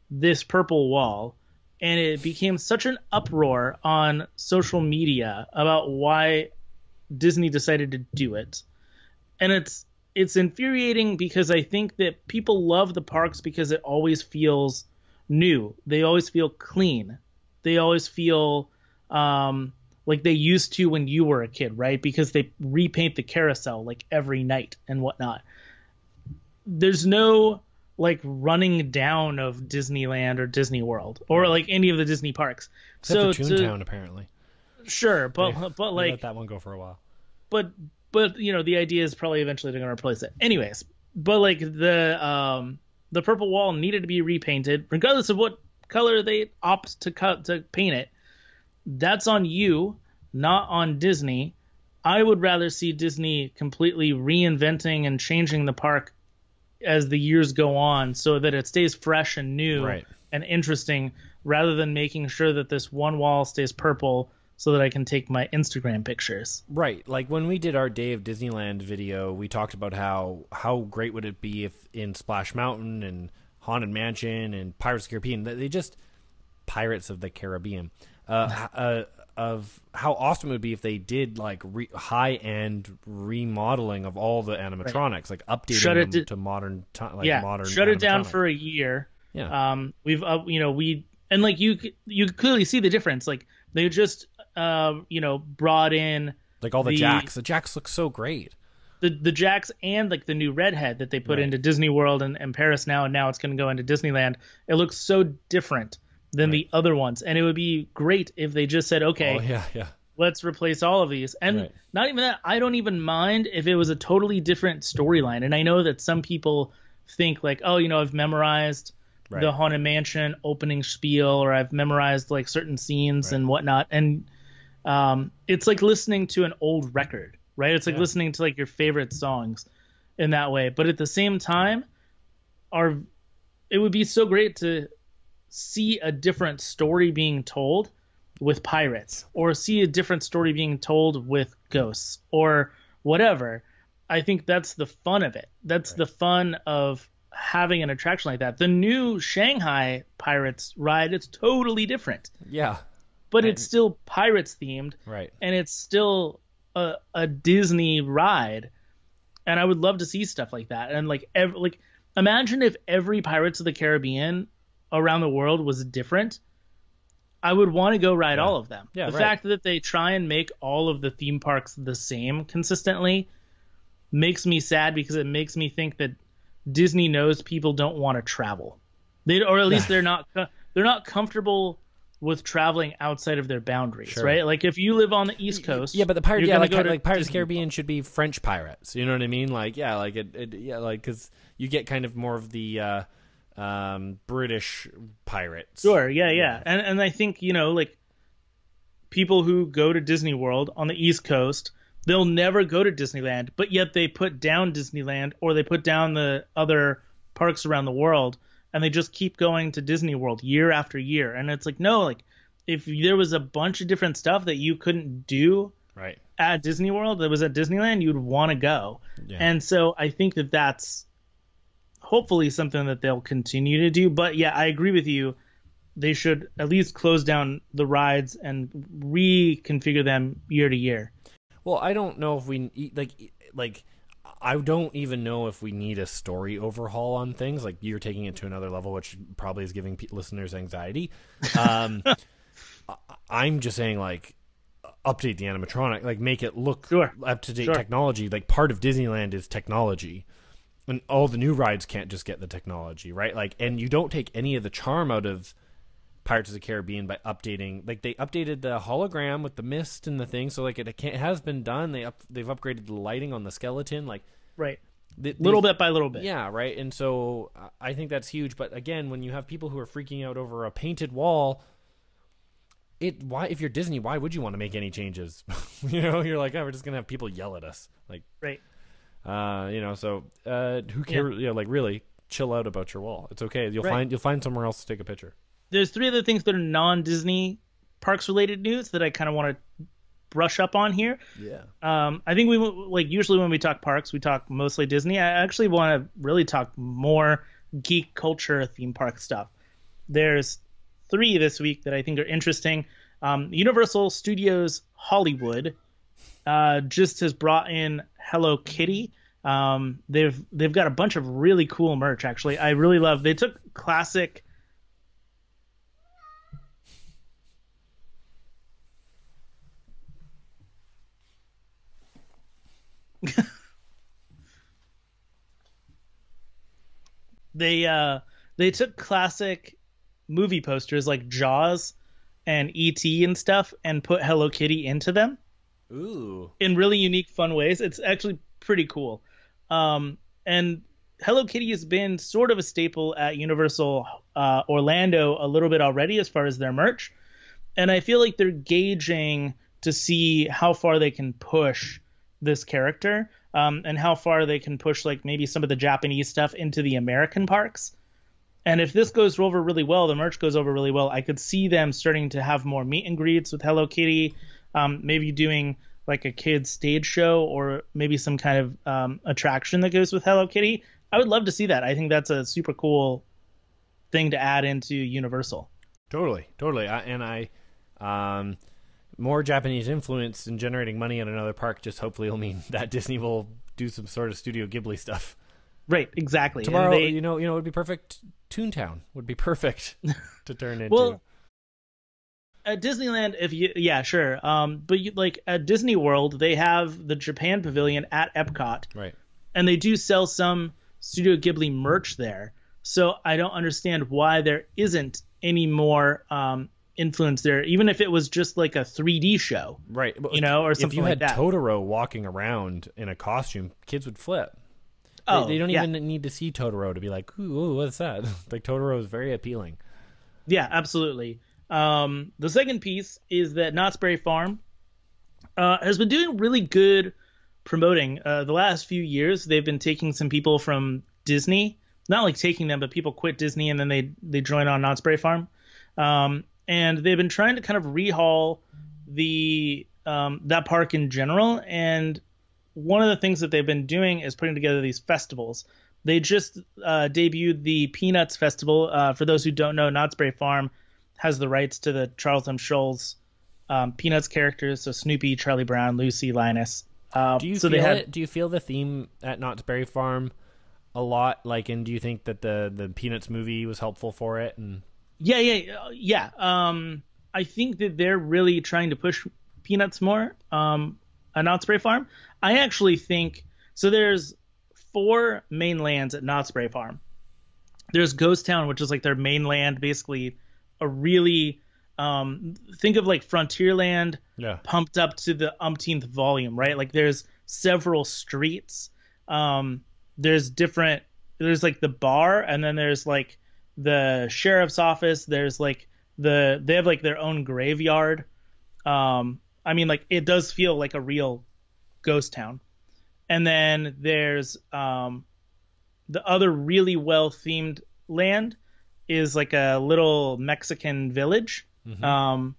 this purple wall, and it became such an uproar on social media about why Disney decided to do it. And it's infuriating because I think that people love the parks because it always feels new. They always feel clean. They always feel like they used to when you were a kid, right? Because they repaint the carousel like every night and whatnot. There's no like running down of Disneyland or Disney World or like any of the Disney parks. Except for Toontown, apparently. Sure, but like let that one go for a while. But the idea is probably eventually they're going to replace it. Anyways, but like the purple wall needed to be repainted, regardless of what color they opt to paint it. That's on you, not on Disney. I would rather see Disney completely reinventing and changing the park as the years go on, so that it stays fresh and new and interesting, rather than making sure that this one wall stays purple so that I can take my Instagram pictures. Right. Like when we did our Day of Disneyland video, we talked about how great would it be if in Splash Mountain and Haunted Mansion and Pirates of the Caribbean, they just Pirates of the Caribbean, of how awesome it would be if they did like high-end remodeling of all the animatronics, like updating them to modern modern. Shut it down for a year. Yeah. We've and like you clearly see the difference. Like they just brought in like all the jacks. The jacks look so great. The jacks and like the new redhead that they put into Disney World and Paris now, and now it's going to go into Disneyland. It looks so different than the other ones, and it would be great if they just said, okay, let's replace all of these. And not even that, I don't even mind if it was a totally different storyline. And I know that some people think like, oh, I've memorized the Haunted Mansion opening spiel, or I've memorized like certain scenes and whatnot, and it's like listening to an old record, right? It's like listening to like your favorite songs in that way. But at the same time, it would be so great to see a different story being told with pirates, or see a different story being told with ghosts or whatever. I think that's the fun of it. That's the fun of having an attraction like that. The new Shanghai Pirates ride, it's totally different. Yeah. But it's still pirates themed. Right. And it's still a Disney ride. And I would love to see stuff like that. And like Imagine if every Pirates of the Caribbean around the world was different. I would want to go ride all of them. Yeah, the fact that they try and make all of the theme parks the same consistently makes me sad, because it makes me think that Disney knows people don't want to travel. Or at least they're not comfortable with traveling outside of their boundaries, right? Like if you live on the East Coast, but the Pirates of the Caribbean should be French pirates. You know what I mean? Like, because you get kind of more of the British pirates. Sure, yeah. And I think, like people who go to Disney World on the East Coast, they'll never go to Disneyland, but yet they put down Disneyland, or they put down the other parks around the world, and they just keep going to Disney World year after year. And it's like, no, like if there was a bunch of different stuff that you couldn't do at Disney World that was at Disneyland, you'd want to go. Yeah. And so I think that that's hopefully something that they'll continue to do. But yeah, I agree with you. They should at least close down the rides and reconfigure them year to year. Well, I don't know if we like I don't even know if we need a story overhaul on things. Like, you're taking it to another level, which probably is giving listeners anxiety. I'm just saying, like, update the animatronic, like make it look up-to-date technology. Like, part of Disneyland is technology. And all the new rides can't just get the technology, right? Like, and you don't take any of the charm out of Pirates of the Caribbean by updating. Like, they updated the hologram with the mist and the thing, so like it has been done. They've upgraded the lighting on the skeleton, like little bit by little bit. Yeah, right. And so I think that's huge. But again, when you have people who are freaking out over a painted wall, if you're Disney, why would you want to make any changes? You're like, we're just gonna have people yell at us, like So who cares? Yeah. Like, really chill out about your wall. It's okay. You'll find somewhere else to take a picture. There's 3 other things that are non-Disney parks related news that I kind of want to brush up on here. Yeah. I think usually when we talk parks, we talk mostly Disney. I actually want to really talk more geek culture theme park stuff. There's 3 this week that I think are interesting. Universal Studios Hollywood just has brought in Hello Kitty. They've got a bunch of really cool merch, actually. I really love. They took classic. They took classic movie posters like Jaws and E.T. and stuff and put Hello Kitty into them. Ooh. In really unique, fun ways. It's actually pretty cool. And Hello Kitty has been sort of a staple at Universal Orlando a little bit already as far as their merch. And I feel like they're gauging to see how far they can push this character, and how far they can push like maybe some of the Japanese stuff into the American parks. And if this goes over really well, the merch goes over really well, I could see them starting to have more meet and greets with Hello Kitty, maybe doing like a kid's stage show, or maybe some kind of attraction that goes with Hello Kitty. I would love to see that. I think that's a super cool thing to add into Universal. Totally. More Japanese influence in generating money at another park just hopefully will mean that Disney will do some sort of Studio Ghibli stuff. Right, exactly. Tomorrow, it would be perfect. Toontown would be perfect to turn into. Well, at Disneyland, sure. But at Disney World, they have the Japan Pavilion at Epcot, right? And they do sell some Studio Ghibli merch there. So I don't understand why there isn't any more influence there, even if it was just like a 3D show, right? Or something like that. If you had Totoro walking around in a costume, kids would flip. They don't even need to see Totoro to be like, ooh, what's that? Like, Totoro is very appealing. Yeah, absolutely. The second piece is that Knott's Berry Farm has been doing really good promoting. The last few years, they've been taking some people from Disney, not like taking them, but people quit Disney and then they join on Knott's Berry Farm. And they've been trying to kind of rehaul that park in general. And one of the things that they've been doing is putting together these festivals. They just debuted the Peanuts Festival. For those who don't know, Knott's Berry Farm has the rights to the Charles M. Schulz Peanuts characters, so Snoopy, Charlie Brown, Lucy, Linus. Do you feel the theme at Knott's Berry Farm a lot? Like, and do you think that the Peanuts movie was helpful for it? And Yeah. I think that they're really trying to push Peanuts more. At Knott's Berry Farm, I actually think so. There's 4 main lands at Knott's Berry Farm. There's Ghost Town, which is like their main land, basically a really think of like Frontierland pumped up to the umpteenth volume, right? Like there's several streets. There's like the bar, and then there's like the sheriff's office. There's like they have like their own graveyard. I mean, like it does feel like a real ghost town. And then there's the other really well themed land is like a little Mexican village. Mm-hmm.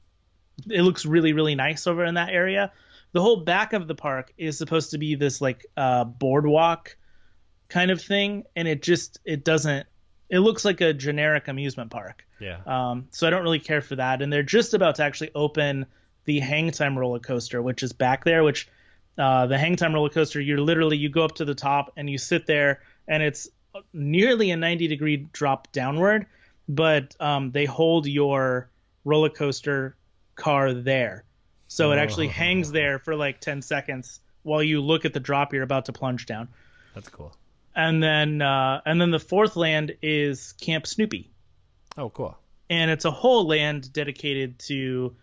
It looks really, really nice over in that area. The whole back of the park is supposed to be this like boardwalk kind of thing, and it looks like a generic amusement park. Yeah. So I don't really care for that. And they're just about to actually open the Hang Time roller coaster, which is back there, which the Hang Time roller coaster, you go up to the top and you sit there, and it's nearly a 90-degree drop downward, but they hold your roller coaster car there. So it actually hangs there for like 10 seconds while you look at the drop you're about to plunge down. That's cool. And then the fourth land is Camp Snoopy. Oh, cool. And it's a whole land dedicated to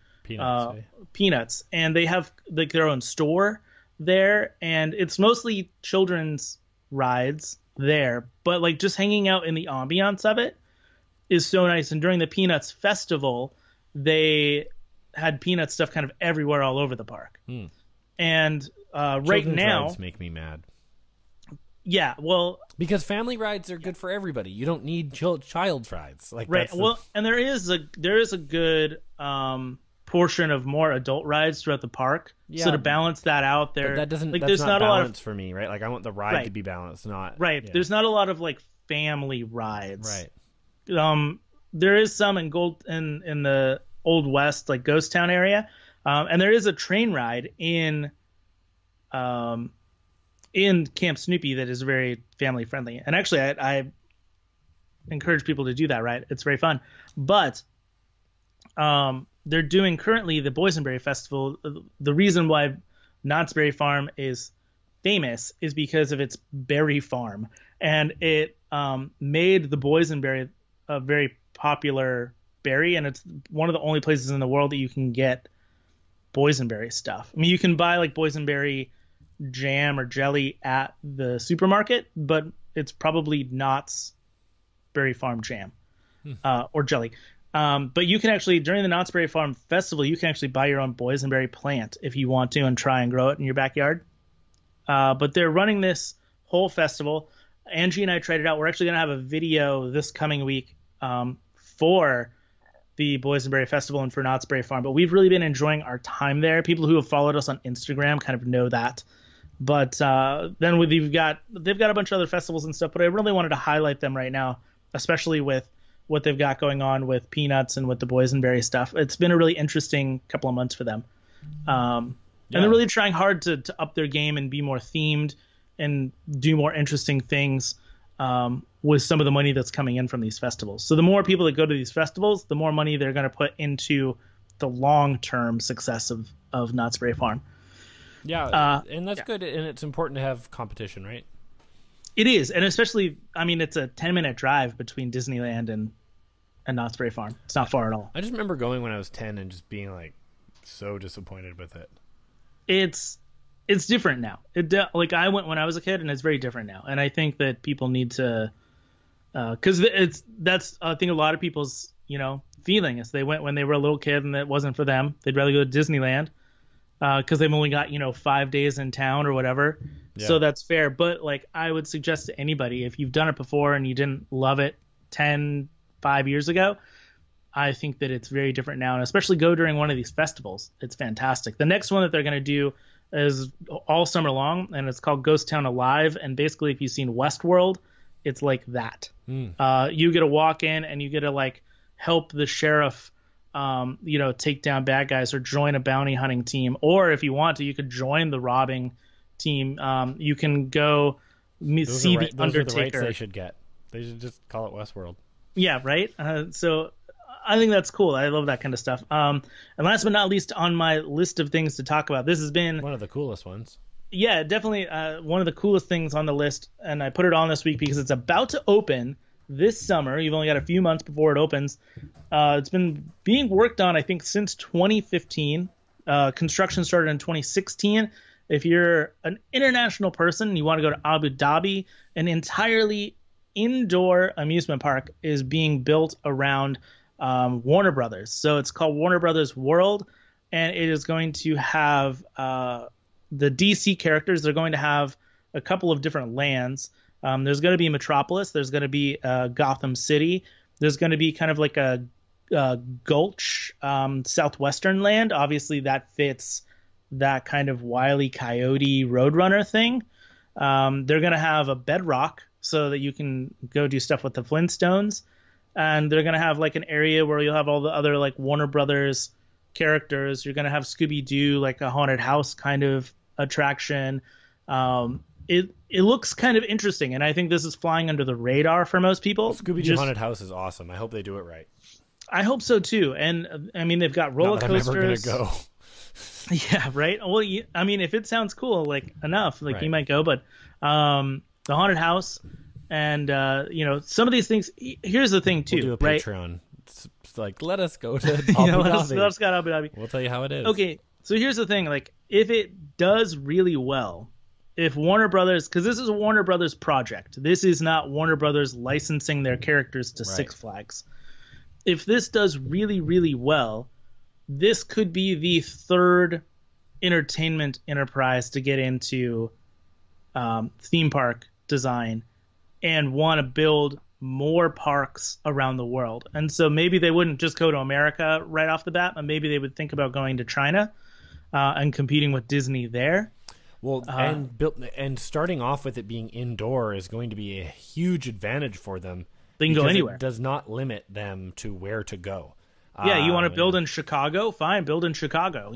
Peanuts. And they have like their own store there, and it's mostly children's rides there, but like just hanging out in the ambiance of it is so nice. And during the Peanuts festival, they had Peanut stuff kind of everywhere all over the park. And right now rides make me mad. Yeah, well, because family rides are good for everybody. You don't need child rides. Like right. Well, and there is a good portion of more adult rides throughout the park. Yeah. So to balance that out, that doesn't like there's not balance a lot of for me, right? Like I want the ride to be balanced, not right. Yeah. There's not a lot of like family rides. Right. There is some in the Old West, like Ghost Town area, and there is a train ride in Camp Snoopy that is very family friendly. And actually, I encourage people to do that ride. It's very fun. But they're doing currently the Boysenberry Festival. The reason why Knott's Berry Farm is famous is because of its berry farm, and it made the boysenberry a very popular berry, and it's one of the only places in the world that you can get boysenberry stuff. I mean, you can buy like boysenberry jam or jelly at the supermarket, but it's probably Knott's Berry Farm jam or jelly. But you can actually, during the Knott's Berry Farm Festival, you can actually buy your own boysenberry plant if you want to and try and grow it in your backyard. But they're running this whole festival. Angie and I tried it out. We're actually going to have a video this coming week for the Boysenberry Festival and for Knott's Berry Farm. But we've really been enjoying our time there. People who have followed us on Instagram kind of know that. But then they've got a bunch of other festivals and stuff. But I really wanted to highlight them right now, especially with what they've got going on with Peanuts and with the boysenberry stuff. It's been a really interesting couple of months for them. And they're really trying hard to up their game and be more themed and do more interesting things with some of the money that's coming in from these festivals. So the more people that go to these festivals, the more money they're going to put into the long-term success of Knott's Berry Farm. Yeah, and that's good, and it's important to have competition, right? It is, and especially, I mean, it's a 10-minute drive between Disneyland and Knott's Berry Farm. It's not far at all. I just remember going when I was 10 and just being like so disappointed with it. It's different now. Like I went when I was a kid, and it's very different now. And I think that people need to, because that's I think a lot of people's feeling is they went when they were a little kid and it wasn't for them. They'd rather go to Disneyland because they've only got 5 days in town or whatever. Yeah. So that's fair. But like I would suggest to anybody, if you've done it before and you didn't love it 5 years ago, I think that it's very different now, and especially go during one of these festivals. It's fantastic. The next one that they're going to do is all summer long, and it's called Ghost Town Alive. And basically, if you've seen Westworld, it's like that. You get to walk in and you get to like help the sheriff, take down bad guys or join a bounty hunting team. Or if you want to, you could join the robbing team. You can go see the those are the rights Undertaker. they should get. They should just call it Westworld. Yeah, right. So I think that's cool. I love that kind of stuff. And last but not least on my list of things to talk about, this has been one of the coolest ones. Yeah, definitely one of the coolest things on the list, and I put it on this week because it's about to open this summer. You've only got a few months before it opens. It's been being worked on, I think, since 2015. Construction started in 2016. If you're an international person and you want to go to Abu Dhabi, an entirely indoor amusement park is being built around Warner Brothers. So it's called Warner Brothers World, and it is going to have the DC characters. They're going to have a couple of different lands. There's going to be Metropolis. There's going to be Gotham City. There's going to be kind of like a Gulch, southwestern land. Obviously, that fits that kind of Wile E. Coyote Roadrunner thing. They're going to have a Bedrock so that you can go do stuff with the Flintstones. And they're going to have like an area where you'll have all the other like Warner Brothers characters. You're going to have Scooby-Doo, like a haunted house kind of attraction. It looks kind of interesting, and I think this is flying under the radar for most people. Scooby-Doo haunted house is awesome. I hope they do it right. I hope so too. And I mean, they've got roller coasters. I'm never gonna go. Yeah, right. Well, I mean, if it sounds cool, like enough, like right. You might go. But the haunted house, and some of these things. Here's the thing too, we'll do a right? Patreon. It's let us go to Abu Dhabi. Let us go to Abu Dhabi. We'll tell you how it is. Okay, so here's the thing. Like, if it does really well, if Warner Brothers, because this is a Warner Brothers project, this is not Warner Brothers licensing their characters to Six Flags. If this does really, really well, this could be the third entertainment enterprise to get into theme park design and want to build more parks around the world. And so maybe they wouldn't just go to America right off the bat, but maybe they would think about going to China and competing with Disney there. Well, and starting off with it being indoor is going to be a huge advantage for them. They can go anywhere. It does not limit them to where to go. Yeah, you want to build in Chicago? Fine, build in Chicago,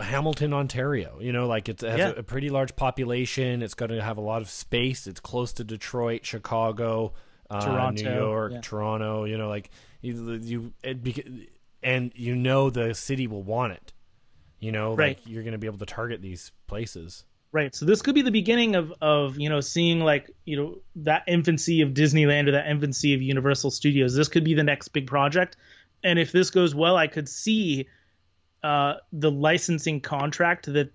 Hamilton, Ontario. It has a pretty large population. It's going to have a lot of space. It's close to Detroit, Chicago, Toronto, New York, Toronto. And the city will want it. Right. Like you're going to be able to target these places. Right. So this could be the beginning of seeing that infancy of Disneyland or that infancy of Universal Studios. This could be the next big project. And if this goes well, I could see the licensing contract that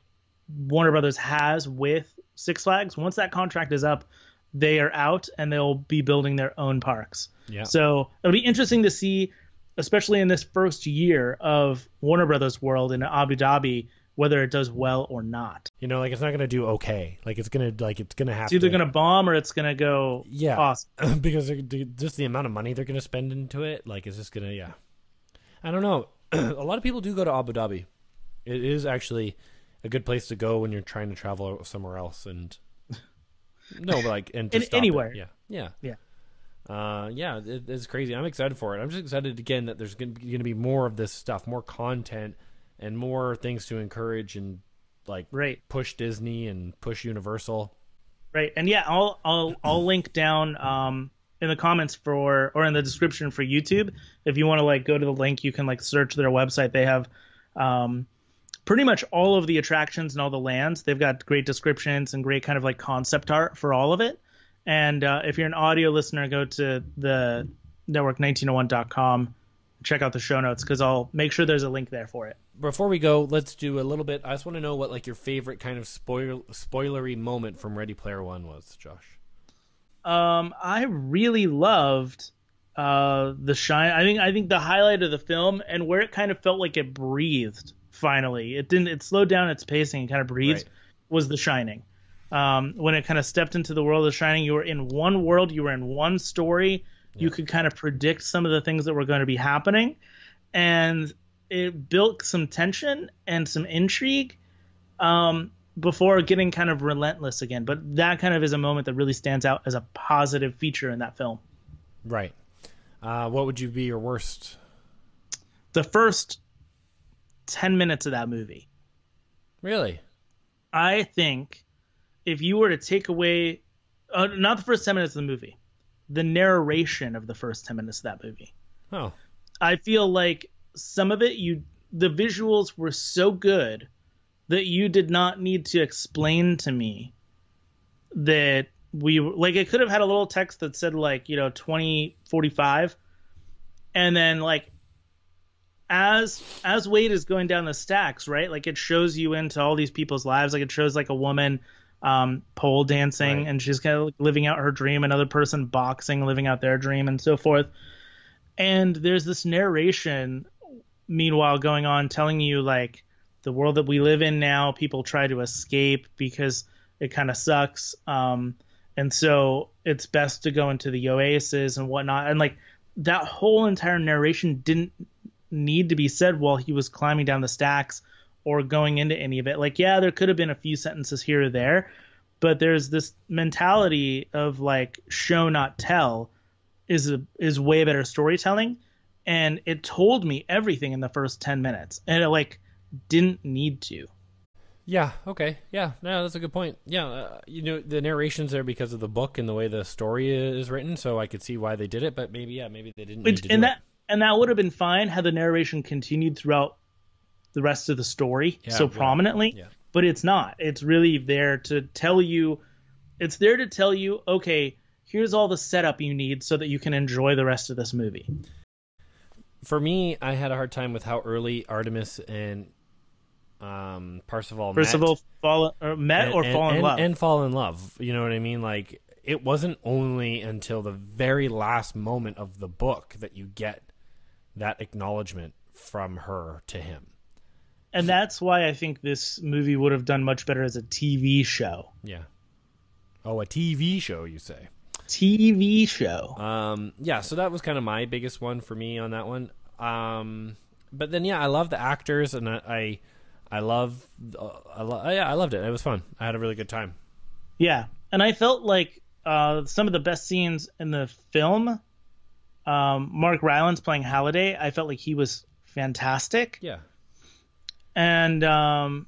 Warner Brothers has with Six Flags. Once that contract is up, they are out and they'll be building their own parks. Yeah. So it'll be interesting to see, especially in this first year of Warner Brothers World in Abu Dhabi, whether it does well or not. It's not going to do okay. It's going to have It's either going to bomb or it's going to go awesome. Because just the amount of money they're going to spend into it, it's just going to, I don't know. A lot of people do go to Abu Dhabi. It is actually a good place to go when you're trying to travel somewhere else and anywhere. Yeah. It's crazy. I'm excited for it. I'm just excited again that there's going to be more of this stuff, more content, and more things to encourage and push Disney and push Universal. Right. And I'll link down in the comments or in the description for YouTube. If you want to go to the link, you can search their website. They have pretty much all of the attractions and all the lands. They've got great descriptions and great kind of concept art for all of it. And if you're an audio listener, go to the network1901.com, check out the show notes, because I'll make sure there's a link there for it. Before we go, let's do a little bit. I just want to know what your favorite kind of spoilery moment from Ready Player One was, Josh. I really loved The Shine. I think the highlight of the film and where it kind of felt like it breathed. Finally, it slowed down its pacing and kind of breathed. Was The Shining. When it kind of stepped into the world of The Shining, you were in one world, you were in one story. Yeah. You could kind of predict some of the things that were going to be happening, and it built some tension and some intrigue before getting kind of relentless again. But that kind of is a moment that really stands out as a positive feature in that film. Right. What would be your worst? The first 10 minutes of that movie. Really? I think if you were to take away not the first 10 minutes of the movie, the narration of the first 10 minutes of that movie. Oh, I feel like some of it, the visuals were so good that you did not need to explain to me that it could have had a little text that said 2045, and then as Wade is going down the stacks, right? Like it shows you into all these people's lives. Like it shows a woman pole dancing, right, and she's kind of living out her dream, another person boxing, living out their dream, and so forth. And there's this narration meanwhile going on telling you the world that we live in now, people try to escape because it kind of sucks. And so it's best to go into the oasis and whatnot. And that whole entire narration didn't need to be said while he was climbing down the stacks or going into any of it. Yeah, there could have been a few sentences here or there, but there's this mentality of show not tell is way better storytelling. And it told me everything in the first 10 minutes, and it didn't need to. Yeah. Okay. Yeah. No, that's a good point. Yeah. The narration's there because of the book and the way the story is written, so I could see why they did it. But maybe they didn't need to do it. And that would have been fine had the narration continued throughout the rest of the story prominently. Yeah. But it's not. It's really there to tell you. It's there to tell you, okay, here's all the setup you need so that you can enjoy the rest of this movie. For me, I had a hard time with how early Artemis and Percival fall in love. And fall in love. You know what I mean? It wasn't only until the very last moment of the book that you get that acknowledgement from her to him. And that's why I think this movie would have done much better as a TV show. Yeah. Oh, a TV show, you say? TV show. Yeah, so that was kind of my biggest one for me on that one. But then, I love the actors, and I loved it. It was fun. I had a really good time. Yeah, and I felt some of the best scenes in the film, Mark Rylance playing Halliday, I felt like he was fantastic. Yeah. And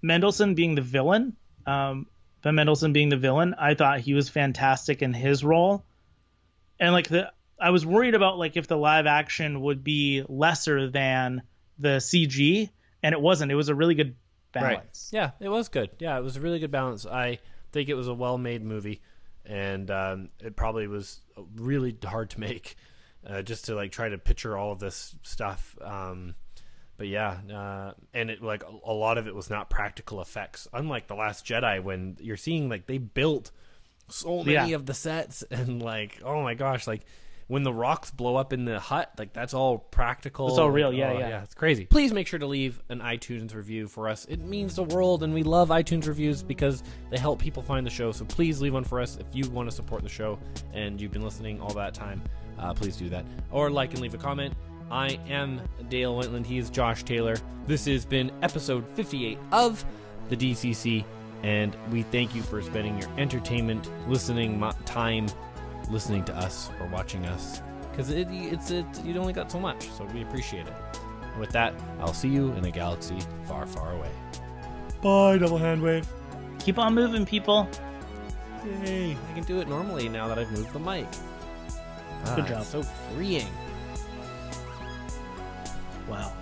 Mendelsohn being the villain, Ben Mendelsohn being the villain, I thought he was fantastic in his role. And I was worried about if the live action would be lesser than the CG, and it wasn't. It was a really good balance. Right. Yeah, it was good. Yeah, it was a really good balance. I think it was a well-made movie, and it probably was really hard to make, just to try to picture all of this stuff. But yeah, and it a lot of it was not practical effects. Unlike The Last Jedi, when you're seeing they built so many of the sets, and oh my gosh, when the rocks blow up in the hut, that's all practical. It's all real. Yeah, it's crazy. Please make sure to leave an iTunes review for us. It means the world, and we love iTunes reviews because they help people find the show. So please leave one for us if you want to support the show and you've been listening all that time. Please do that, or and leave a comment. I am Dale Wentland. He is Josh Taylor. This has been episode 58 of the DCC, and we thank you for spending your entertainment listening time listening to us or watching us, because you only got so much, so we appreciate it. And with that, I'll see you in a galaxy far, far away. Bye, double hand wave. Keep on moving, people. Yay, I can do it normally now that I've moved the mic. Good job. So freeing. Wow.